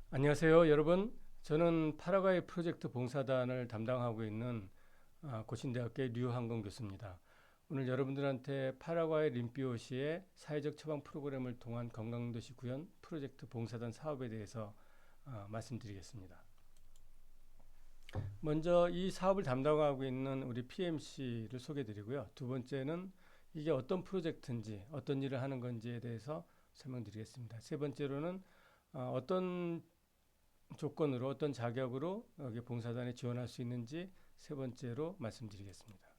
안녕하세요, 여러분. 저는 파라과이 프로젝트 봉사단을 담당하고 있는 고신대학교의 류한건 교수입니다. 오늘 여러분들한테 파라과이 림피오시의 사회적 처방 프로그램을 통한 건강도시 구현 프로젝트 봉사단 사업에 대해서 말씀드리겠습니다. 먼저 이 사업을 담당하고 있는 우리 PMC를 소개드리고요. 두 번째는 이게 어떤 프로젝트인지 어떤 일을 하는 건지에 대해서 설명드리겠습니다. 세 번째로는 어떤 조건으로 어떤 자격으로 여기 봉사단에 지원할 수 있는지 세 번째로 말씀드리겠습니다.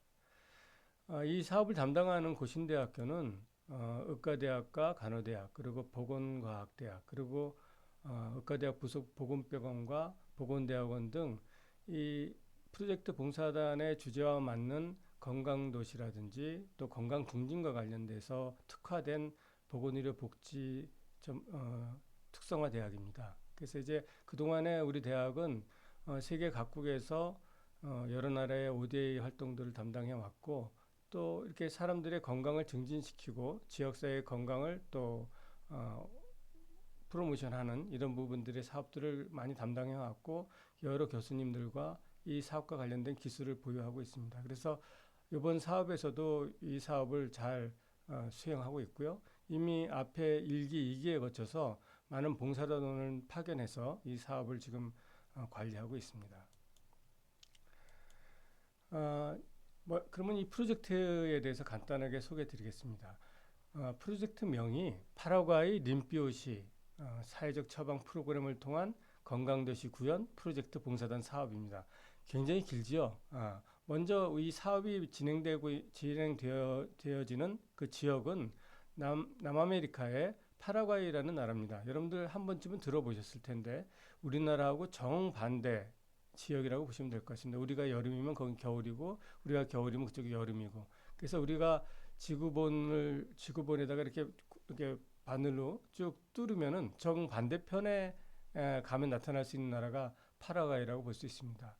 이 사업을 담당하는 고신대학교는 의과대학과 간호대학 그리고 보건과학대학 그리고 의과대학 부속 보건병원과 보건대학원 등 이 프로젝트 봉사단의 주제와 맞는 건강도시라든지 또 건강증진과 관련돼서 특화된 보건의료 복지 특성화 대학입니다. 그래서 이제 그동안에 우리 대학은 세계 각국에서 여러 나라의 ODA 활동들을 담당해 왔고 또 이렇게 사람들의 건강을 증진시키고 지역사회의 건강을 또 어, 프로모션하는 이런 부분들의 사업들을 많이 담당해 왔고 여러 교수님들과 이 사업과 관련된 기술을 보유하고 있습니다. 그래서 이번 사업에서도 이 사업을 잘 수행하고 있고요. 이미 앞에 1기, 2기에 거쳐서 많은 봉사단원을 파견해서 이 사업을 지금 관리하고 있습니다. 그러면 이 프로젝트에 대해서 간단하게 소개해 드리겠습니다. 프로젝트명이 파라과이 림피오시 사회적 처방 프로그램을 통한 건강도시 구현 프로젝트 봉사단 사업입니다. 굉장히 길지요. 먼저 이 사업이 진행되어지는 그 지역은 남아메리카의 파라과이라는 나라입니다. 여러분들 한 번쯤은 들어보셨을 텐데 우리나라하고 정반대 지역이라고 보시면 될 것 같습니다. 우리가 여름이면 거긴 겨울이고 우리가 겨울이면 그쪽이 여름이고 그래서 우리가 지구본에다가 이렇게 바늘로 쭉 뚫으면은 정반대편에 가면 나타날 수 있는 나라가 파라과이라고 볼 수 있습니다.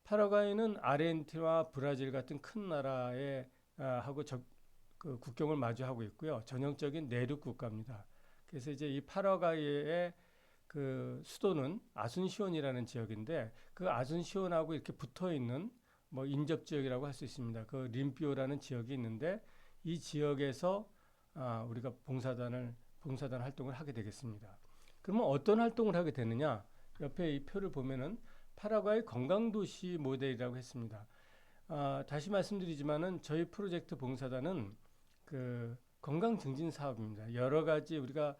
파라과이는 아르헨티나와 브라질 같은 큰 나라에 하고 그 국경을 마주하고 있고요. 전형적인 내륙 국가입니다. 그래서 이제 이 파라과이의 그 수도는 아순시온이라는 지역인데 그 아순시온하고 이렇게 붙어 있는 뭐 인접 지역이라고 할 수 있습니다. 그 림피오라는 지역이 있는데 이 지역에서 우리가 봉사단 활동을 하게 되겠습니다. 그러면 어떤 활동을 하게 되느냐? 옆에 이 표를 보면은 파라과이 건강도시 모델이라고 했습니다. 다시 말씀드리지만은 저희 프로젝트 봉사단은 그 건강 증진 사업입니다. 여러 가지 우리가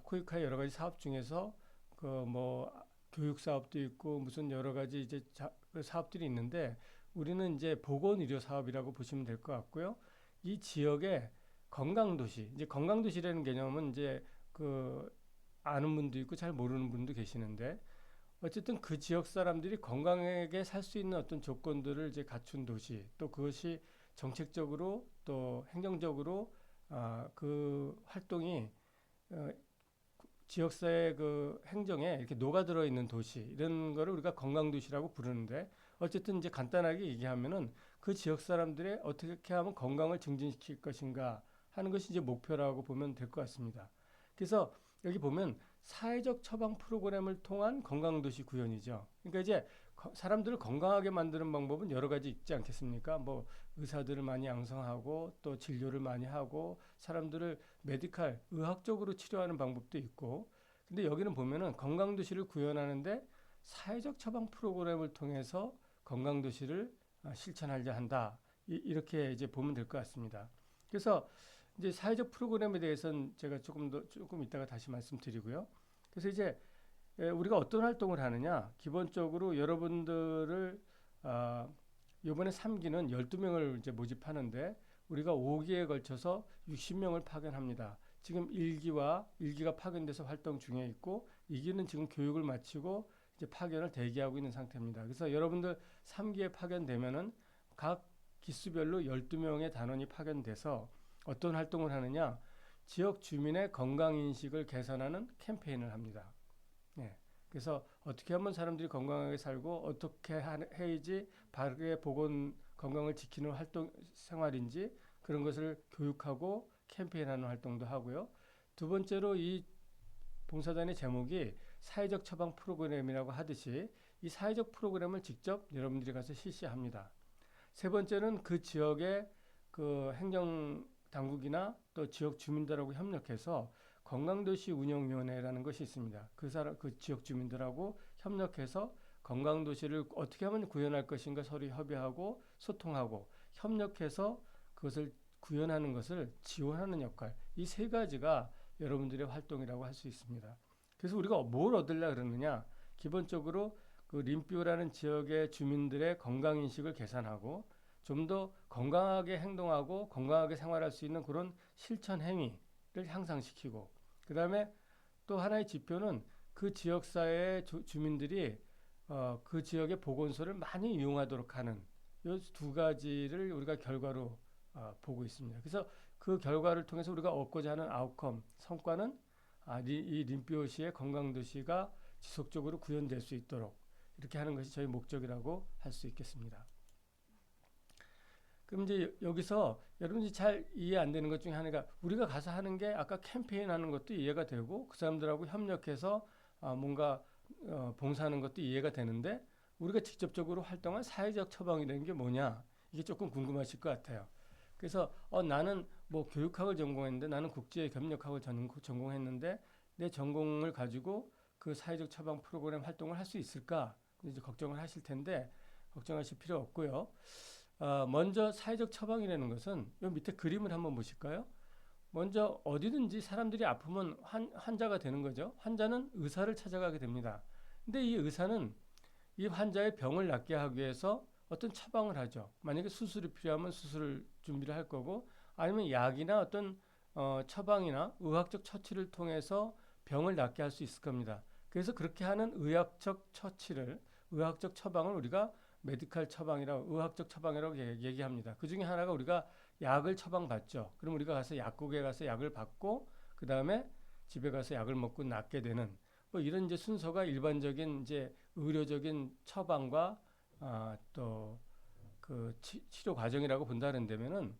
코이카의 여러 가지 사업 중에서 그 뭐 교육 사업도 있고 무슨 여러 가지 이제 그 사업들이 있는데 우리는 이제 보건 의료 사업이라고 보시면 될 것 같고요. 이 지역의 건강 도시, 이제 건강 도시라는 개념은 이제 그 아는 분도 있고 잘 모르는 분도 계시는데 어쨌든 그 지역 사람들이 건강하게 살 수 있는 어떤 조건들을 이제 갖춘 도시, 또 그것이 정책적으로 또 행정적으로 그 활동이 어, 지역사회 그 행정에 이렇게 녹아들어 있는 도시 이런 거를 우리가 건강 도시라고 부르는데 어쨌든 이제 간단하게 얘기하면은 그 지역 사람들의 어떻게 하면 건강을 증진시킬 것인가 하는 것이 이제 목표라고 보면 될 것 같습니다. 그래서 여기 보면 사회적 처방 프로그램을 통한 건강도시 구현이죠. 그러니까 이제 사람들을 건강하게 만드는 방법은 여러 가지 있지 않겠습니까? 뭐 의사들을 많이 양성하고 또 진료를 많이 하고 사람들을 메디칼 의학적으로 치료하는 방법도 있고 근데 여기는 보면은 건강도시를 구현하는데 사회적 처방 프로그램을 통해서 건강도시를 실천하려 한다. 이렇게 이제 보면 될 것 같습니다. 그래서 이제 사회적 프로그램에 대해서는 제가 조금 이따가 다시 말씀드리고요. 그래서 이제 우리가 어떤 활동을 하느냐? 기본적으로 여러분들을 이번에 3기는 12명을 이제 모집하는데 우리가 5기에 걸쳐서 60명을 파견합니다. 지금 1기가 파견돼서 활동 중에 있고 2기는 지금 교육을 마치고 이제 파견을 대기하고 있는 상태입니다. 그래서 여러분들 3기에 파견되면은 각 기수별로 12명의 단원이 파견돼서 어떤 활동을 하느냐? 지역 주민의 건강 인식을 개선하는 캠페인을 합니다. 예. 그래서 어떻게 하면 사람들이 건강하게 살고 어떻게 해야지 바르게 보건 건강을 지키는 활동 생활인지 그런 것을 교육하고 캠페인하는 활동도 하고요. 두 번째로 이 봉사단의 제목이 사회적 처방 프로그램이라고 하듯이 이 사회적 프로그램을 직접 여러분들이 가서 실시합니다. 세 번째는 그 지역의 그 행정 당국이나 또 지역 주민들하고 협력해서 건강도시 운영위원회라는 것이 있습니다. 그 지역 주민들하고 협력해서 건강도시를 어떻게 하면 구현할 것인가 서로 협의하고 소통하고 협력해서 그것을 구현하는 것을 지원하는 역할. 이 세 가지가 여러분들의 활동이라고 할 수 있습니다. 그래서 우리가 뭘 얻으려 그러느냐? 기본적으로 그 림뷰라는 지역의 주민들의 건강 인식을 개선하고 좀 더 건강하게 행동하고 건강하게 생활할 수 있는 그런 실천 행위를 향상시키고 그다음에 또 하나의 지표는 그 지역사회의 주민들이 그 지역의 보건소를 많이 이용하도록 하는 이 두 가지를 우리가 결과로 보고 있습니다. 그래서 그 결과를 통해서 우리가 얻고자 하는 아웃컴, 성과는 이 림뷰시의 건강도시가 지속적으로 구현될 수 있도록 이렇게 하는 것이 저희 목적이라고 할 수 있겠습니다. 그럼 이제 여기서 여러분이 잘 이해 안 되는 것 중에 하나가 우리가 가서 하는 게 아까 캠페인 하는 것도 이해가 되고 그 사람들하고 협력해서 뭔가 봉사하는 것도 이해가 되는데 우리가 직접적으로 활동한 사회적 처방이라는 게 뭐냐 이게 조금 궁금하실 것 같아요. 그래서 나는 뭐 교육학을 전공했는데 나는 국제협력학을 전공했는데 내 전공을 가지고 그 사회적 처방 프로그램 활동을 할 수 있을까 이제 걱정을 하실 텐데 걱정하실 필요 없고요. 먼저 사회적 처방이라는 것은 이 밑에 그림을 한번 보실까요? 먼저 어디든지 사람들이 아프면 환자가 되는 거죠. 환자는 의사를 찾아가게 됩니다. 근데 이 의사는 이 환자의 병을 낫게 하기 위해서 어떤 처방을 하죠. 만약에 수술이 필요하면 수술 준비를 할 거고 아니면 약이나 어떤 처방이나 의학적 처치를 통해서 병을 낫게 할 수 있을 겁니다. 그래서 그렇게 하는 의학적 처치를 의학적 처방을 우리가 메디칼 처방이라고 의학적 처방이라고 얘기합니다. 그 중에 하나가 우리가 약을 처방받죠. 그럼 우리가 가서 약국에 가서 약을 받고 그 다음에 집에 가서 약을 먹고 낫게 되는 뭐 이런 이제 순서가 일반적인 이제 의료적인 처방과 또 그 치료 과정이라고 본다는데면은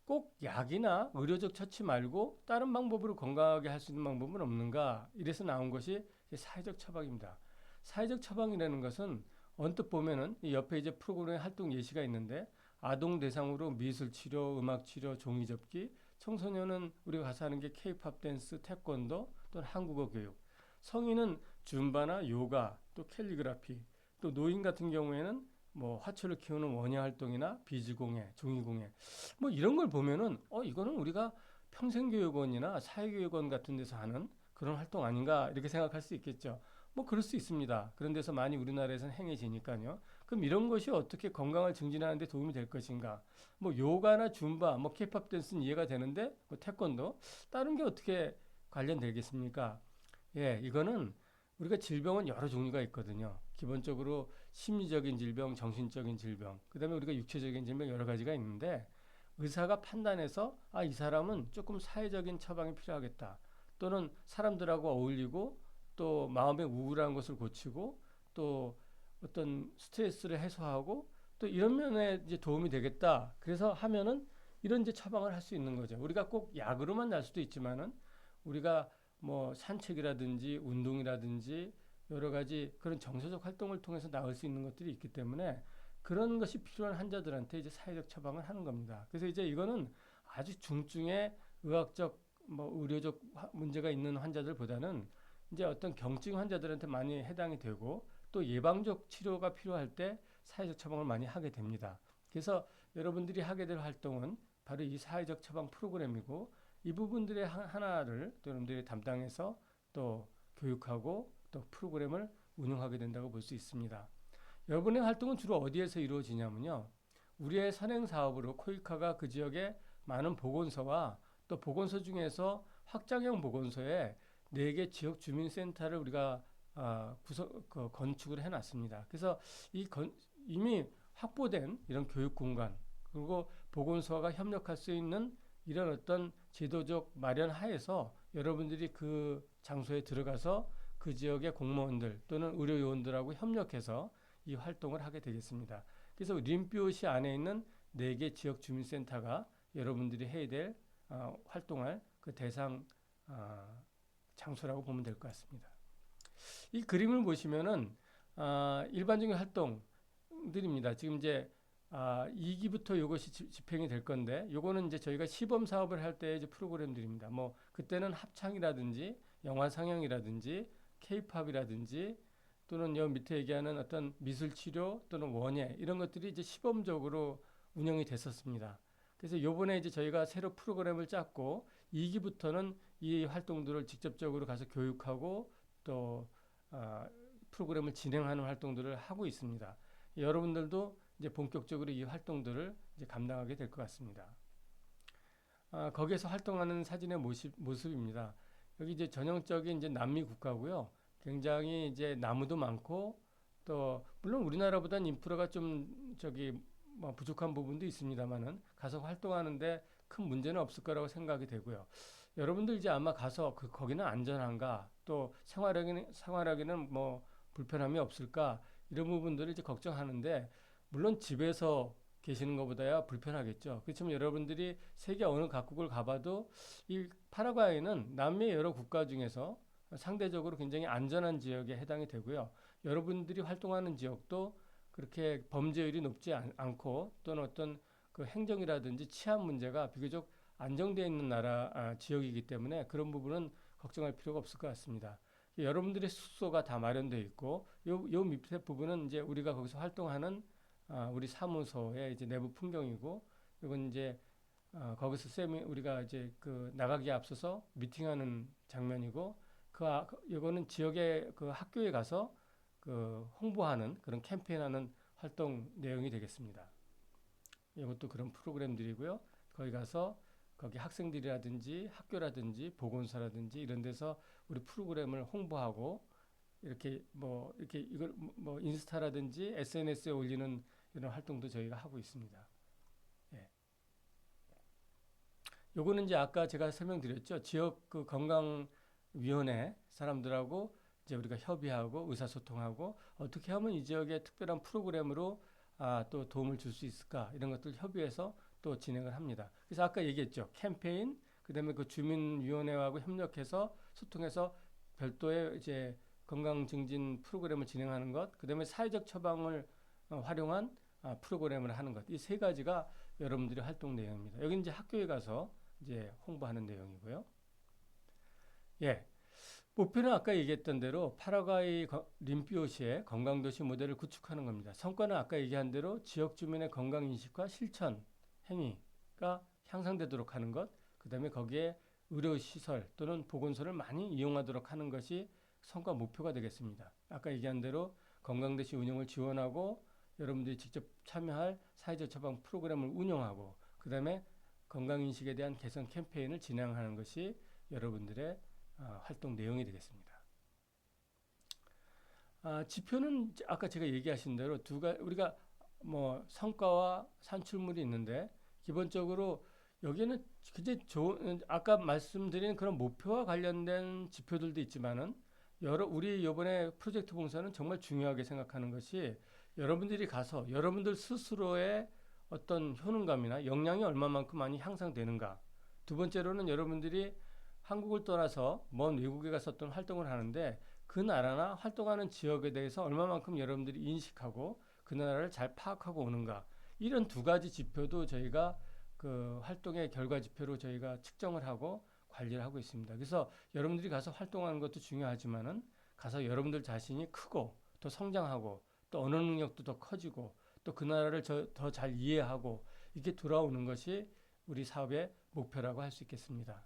꼭 약이나 의료적 처치 말고 다른 방법으로 건강하게 할 수 있는 방법은 없는가? 이래서 나온 것이 사회적 처방입니다. 사회적 처방이라는 것은 언뜻 보면은 이 옆에 이제 프로그램 활동 예시가 있는데 아동 대상으로 미술 치료, 음악 치료, 종이 접기, 청소년은 우리가 가서 하는 게 케이팝 댄스, 태권도 또는 한국어 교육, 성인은 줌바나 요가, 또 캘리그라피, 또 노인 같은 경우에는 뭐 화초를 키우는 원예 활동이나 비즈 공예, 종이 공예, 뭐 이런 걸 보면은 이거는 우리가 평생교육원이나 사회교육원 같은 데서 하는 그런 활동 아닌가 이렇게 생각할 수 있겠죠. 뭐 그럴 수 있습니다. 그런 데서 많이 우리나라에서는 행해지니까요. 그럼 이런 것이 어떻게 건강을 증진하는 데 도움이 될 것인가? 뭐 요가나 줌바, 뭐 케이팝 댄스는 이해가 되는데 뭐 태권도 다른 게 어떻게 관련되겠습니까? 예, 이거는 우리가 질병은 여러 종류가 있거든요. 기본적으로 심리적인 질병, 정신적인 질병, 그다음에 우리가 육체적인 질병 여러 가지가 있는데 의사가 판단해서 이 사람은 조금 사회적인 처방이 필요하겠다. 또는 사람들하고 어울리고 또 마음의 우울한 것을 고치고 또 어떤 스트레스를 해소하고 또 이런 면에 이제 도움이 되겠다. 그래서 하면은 이런 이제 처방을 할 수 있는 거죠. 우리가 꼭 약으로만 날 수도 있지만은 우리가 뭐 산책이라든지 운동이라든지 여러 가지 그런 정서적 활동을 통해서 나을 수 있는 것들이 있기 때문에 그런 것이 필요한 환자들한테 이제 사회적 처방을 하는 겁니다. 그래서 이제 이거는 아주 중증의 의학적 뭐 의료적 문제가 있는 환자들보다는 이제 어떤 경증 환자들한테 많이 해당이 되고 또 예방적 치료가 필요할 때 사회적 처방을 많이 하게 됩니다. 그래서 여러분들이 하게 될 활동은 바로 이 사회적 처방 프로그램이고 이 부분들의 하나를 여러분들이 담당해서 또 교육하고 또 프로그램을 운영하게 된다고 볼 수 있습니다. 여러분의 활동은 주로 어디에서 이루어지냐면요. 우리의 선행 사업으로 코이카가 그 지역의 많은 보건소와 또 보건소 중에서 확장형 보건소에 4개 지역 주민센터를 우리가 건축을 해놨습니다. 그래서 이미 확보된 이런 교육 공간 그리고 보건소가 협력할 수 있는 이런 어떤 제도적 마련 하에서 여러분들이 그 장소에 들어가서 그 지역의 공무원들 또는 의료요원들하고 협력해서 이 활동을 하게 되겠습니다. 그래서 림뷰시 안에 있는 4개 지역 주민센터가 여러분들이 해야 될 활동할 그 대상 장소라고 보면 될 것 같습니다. 이 그림을 보시면은 일반적인 활동들입니다. 지금 이제 2기부터 이것이 집행이 될 건데 요거는 이제 저희가 시범 사업을 할 때 이제 프로그램들입니다. 뭐 그때는 합창이라든지 영화 상영이라든지 케이팝이라든지 또는 여 밑에 얘기하는 어떤 미술 치료 또는 원예 이런 것들이 이제 시범적으로 운영이 됐었습니다. 그래서 요번에 이제 저희가 새로 프로그램을 짰고 2기부터는 이 활동들을 직접적으로 가서 교육하고 또 어, 프로그램을 진행하는 활동들을 하고 있습니다. 여러분들도 이제 본격적으로 이 활동들을 이제 감당하게 될 것 같습니다. 거기에서 활동하는 사진의 모습입니다. 여기 이제 전형적인 이제 남미 국가고요. 굉장히 이제 나무도 많고 또 물론 우리나라보다는 인프라가 좀 저기 뭐 부족한 부분도 있습니다만은 가서 활동하는데 큰 문제는 없을 거라고 생각이 되고요. 여러분들 이제 아마 가서 거기는 안전한가 또 생활하기는 뭐 불편함이 없을까 이런 부분들을 이제 걱정하는데 물론 집에서 계시는 것보다야 불편하겠죠. 그렇지만 여러분들이 세계 어느 각국을 가봐도 이 파라과이는 남미 여러 국가 중에서 상대적으로 굉장히 안전한 지역에 해당이 되고요. 여러분들이 활동하는 지역도 그렇게 범죄율이 높지 않고 또는 어떤 그 행정이라든지 치안 문제가 비교적 안정되어 있는 지역이기 때문에 그런 부분은 걱정할 필요가 없을 것 같습니다. 여러분들의 숙소가 다 마련되어 있고 요 밑에 부분은 이제 우리가 거기서 활동하는 우리 사무소의 이제 내부 풍경이고 이건 이제 거기서 우리가 이제 그 나가기에 앞서서 미팅하는 장면이고 이거는 지역의 그 학교에 가서 그 홍보하는 그런 캠페인하는 활동 내용이 되겠습니다. 이것도 그런 프로그램들이고요. 거기 가서 거기 학생들이라든지 학교라든지 보건소라든지 이런 데서 우리 프로그램을 홍보하고 이렇게 이걸 뭐 인스타라든지 SNS에 올리는 이런 활동도 저희가 하고 있습니다. 예. 요거는 이제 아까 제가 설명드렸죠. 지역 그 건강위원회 사람들하고 이제 우리가 협의하고 의사소통하고 어떻게 하면 이 지역에 특별한 프로그램으로 또 도움을 줄 수 있을까 이런 것들 협의해서 또 진행을 합니다. 그래서 아까 얘기했죠. 캠페인 그다음에 그 주민위원회하고 협력해서 소통해서 별도의 이제 건강 증진 프로그램을 진행하는 것, 그다음에 사회적 처방을 활용한 프로그램을 하는 것. 이 세 가지가 여러분들의 활동 내용입니다. 여기 이제 학교에 가서 이제 홍보하는 내용이고요. 예. 목표는 아까 얘기했던 대로 파라과이 림피오시의 건강도시 모델을 구축하는 겁니다. 성과는 아까 얘기한 대로 지역 주민의 건강 인식과 실천 행위가 향상되도록 하는 것, 그 다음에 거기에 의료시설 또는 보건소를 많이 이용하도록 하는 것이 성과 목표가 되겠습니다. 아까 얘기한 대로 건강도시 운영을 지원하고 여러분들이 직접 참여할 사회적 처방 프로그램을 운영하고 그 다음에 건강인식에 대한 개선 캠페인을 진행하는 것이 여러분들의 활동 내용이 되겠습니다. 지표는 아까 제가 얘기하신 대로 우리가 뭐 성과와 산출물이 있는데 기본적으로 여기는 굉장히 좋은 아까 말씀드린 그런 목표와 관련된 지표들도 있지만은 우리 이번에 프로젝트 봉사는 정말 중요하게 생각하는 것이 여러분들이 가서 여러분들 스스로의 어떤 효능감이나 역량이 얼마만큼 많이 향상되는가. 두 번째로는 여러분들이 한국을 떠나서 먼 외국에 가서 어떤 활동을 하는데 그 나라나 활동하는 지역에 대해서 얼마만큼 여러분들이 인식하고 그 나라를 잘 파악하고 오는가. 이런 두 가지 지표도 저희가 그 활동의 결과 지표로 저희가 측정을 하고 관리를 하고 있습니다. 그래서 여러분들이 가서 활동하는 것도 중요하지만은 가서 여러분들 자신이 크고 또 성장하고 또 언어 능력도 더 커지고 또 그 나라를 더 잘 이해하고 이렇게 돌아오는 것이 우리 사업의 목표라고 할 수 있겠습니다.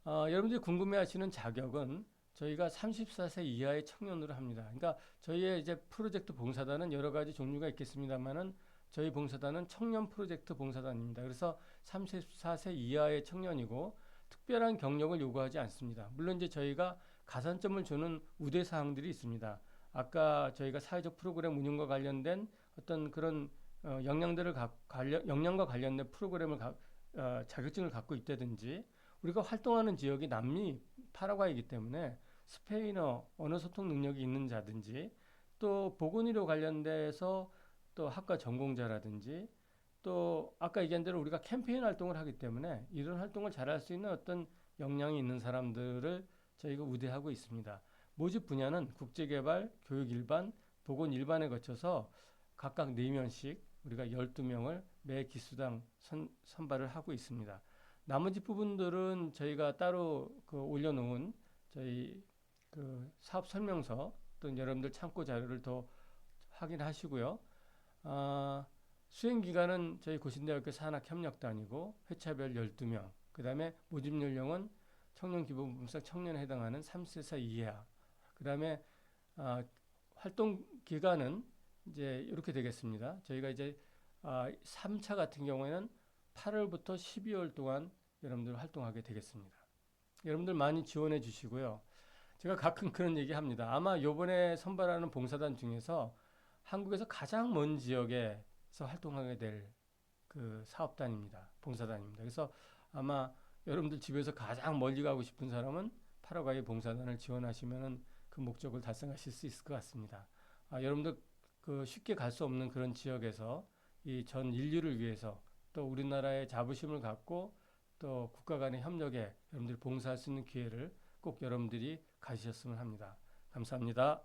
여러분들이 궁금해하시는 자격은 저희가 34세 이하의 청년으로 합니다. 그러니까 저희의 이제 프로젝트 봉사단은 여러 가지 종류가 있겠습니다만은 저희 봉사단은 청년 프로젝트 봉사단입니다. 그래서 34세 이하의 청년이고 특별한 경력을 요구하지 않습니다. 물론 이제 저희가 가산점을 주는 우대 사항들이 있습니다. 아까 저희가 사회적 프로그램 운영과 관련된 어떤 그런 역량과 관련된 프로그램을 자격증을 갖고 있다든지 우리가 활동하는 지역이 남미 파라과이기 때문에 스페인어 언어 소통 능력이 있는 자든지 또 보건의료 관련돼서 또 학과 전공자라든지 또 아까 얘기한 대로 우리가 캠페인 활동을 하기 때문에 이런 활동을 잘할 수 있는 어떤 역량이 있는 사람들을 저희가 우대하고 있습니다. 모집 분야는 국제개발, 교육 일반, 보건 일반에 거쳐서 각각 4명씩 우리가 12명을 매 기수당 선발을 하고 있습니다. 나머지 부분들은 저희가 따로 올려놓은 저희 사업 설명서 또는 여러분들 참고 자료를 더 확인하시고요. 아, 수행 기간은 저희 고신대학교 산학협력단이고 회차별 12명. 그다음에 모집 연령은 청년기본봉사 청년에 해당하는 30세 이하. 그다음에 활동 기간은 이제 이렇게 되겠습니다. 저희가 이제 3차 같은 경우에는 8월부터 12월 동안 여러분들 활동하게 되겠습니다. 여러분들 많이 지원해 주시고요. 제가 가끔 그런 얘기 합니다. 아마 요번에 선발하는 봉사단 중에서 한국에서 가장 먼 지역에서 활동하게 될 그 사업단입니다. 봉사단입니다. 그래서 아마 여러분들 집에서 가장 멀리 가고 싶은 사람은 파라과이 봉사단을 지원하시면은 그 목적을 달성하실 수 있을 것 같습니다. 여러분들 쉽게 갈 수 없는 그런 지역에서 이 전 인류를 위해서 또 우리나라의 자부심을 갖고 또 국가 간의 협력에 여러분들이 봉사할 수 있는 기회를 꼭 여러분들이 가지셨으면 합니다. 감사합니다.